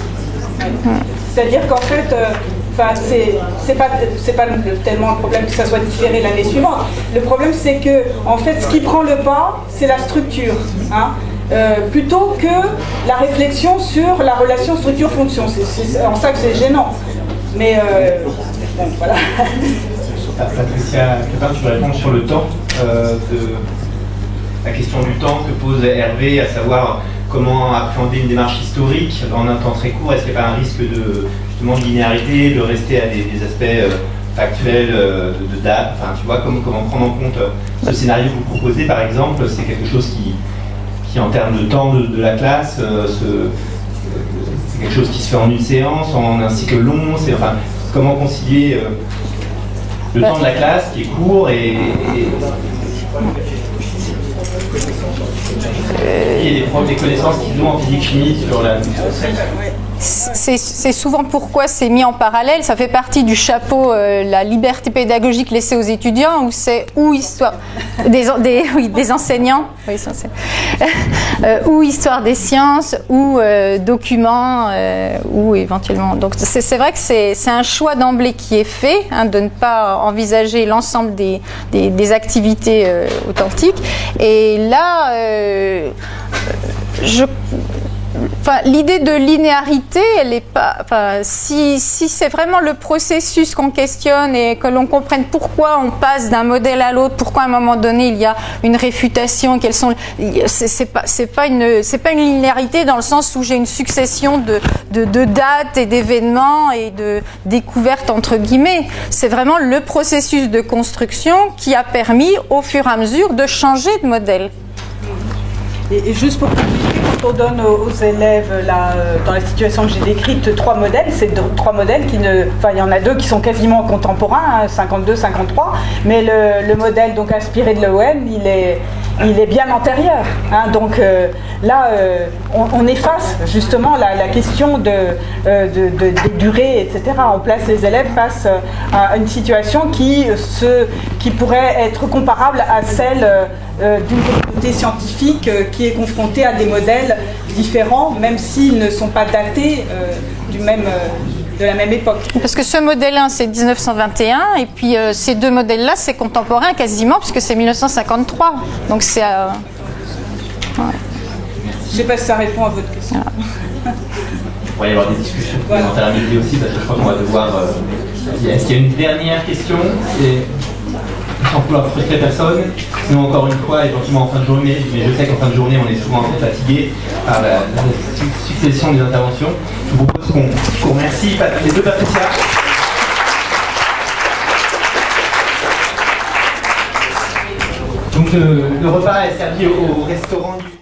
C'est-à-dire qu'en fait, c'est pas tellement un problème que ça soit différé l'année suivante. Le problème, c'est que, en fait, ce qui prend le pas, c'est la structure, hein, plutôt que la réflexion sur la relation structure-fonction. C'est en ça que c'est gênant. Mais bon, voilà. Patricia, tu peux répondre sur le temps, la question du temps que pose Hervé, à savoir comment appréhender une démarche historique en un temps très court. Est-ce qu'il n'y a pas un risque justement de linéarité, de rester à des aspects factuels, de date, enfin tu vois, comment prendre en compte ce scénario que vous proposez par exemple, c'est quelque chose qui en termes de temps de la classe, c'est quelque chose qui se fait en une séance, en un cycle long, enfin, comment concilier le temps de la classe qui est court et des connaissances qu'ils ont en physique-chimie sur la... C'est souvent pourquoi c'est mis en parallèle. Ça fait partie du chapeau la liberté pédagogique laissée aux étudiants, où c'est ou histoire des enseignants, oui, ou histoire des sciences, ou documents, ou éventuellement. Donc c'est vrai que c'est un choix d'emblée qui est fait, hein, de ne pas envisager l'ensemble des activités authentiques. Et là, l'idée de linéarité, elle est pas. Enfin, si c'est vraiment le processus qu'on questionne et que l'on comprenne pourquoi on passe d'un modèle à l'autre, pourquoi à un moment donné il y a une réfutation, quelles sont, c'est pas une linéarité dans le sens où j'ai une succession de dates et d'événements et de découvertes entre guillemets. C'est vraiment le processus de construction qui a permis au fur et à mesure de changer de modèle. Et juste pour compliquer, quand on donne aux élèves, dans la situation que j'ai décrite, 3 modèles, c'est 3 modèles qui ne... Enfin, il y en a 2 qui sont quasiment contemporains, hein, 52, 53, mais le modèle donc inspiré de l'EOM, il est bien antérieur. Hein, donc là, on efface justement la question des durées, etc. On place les élèves face à une situation qui pourrait être comparable à celle d'une communauté scientifique qui est confrontée à des modèles différents, même s'ils ne sont pas datés de la même époque. Parce que ce modèle 1, c'est 1921, et puis ces 2 modèles-là, c'est contemporain quasiment, puisque c'est 1953. Donc c'est... Ouais. Je ne sais pas si ça répond à votre question. Il pourrait y avoir des discussions complémentaires à midi aussi, parce que je crois qu'on va devoir... Est-ce qu'il y a une dernière question sans vouloir frustrer personne, sinon encore une fois, éventuellement en fin de journée, mais je sais qu'en fin de journée on est souvent un peu fatigué par la succession des interventions. Je vous propose qu'on remercie les 2 Patricia. Donc le repas est servi au restaurant du...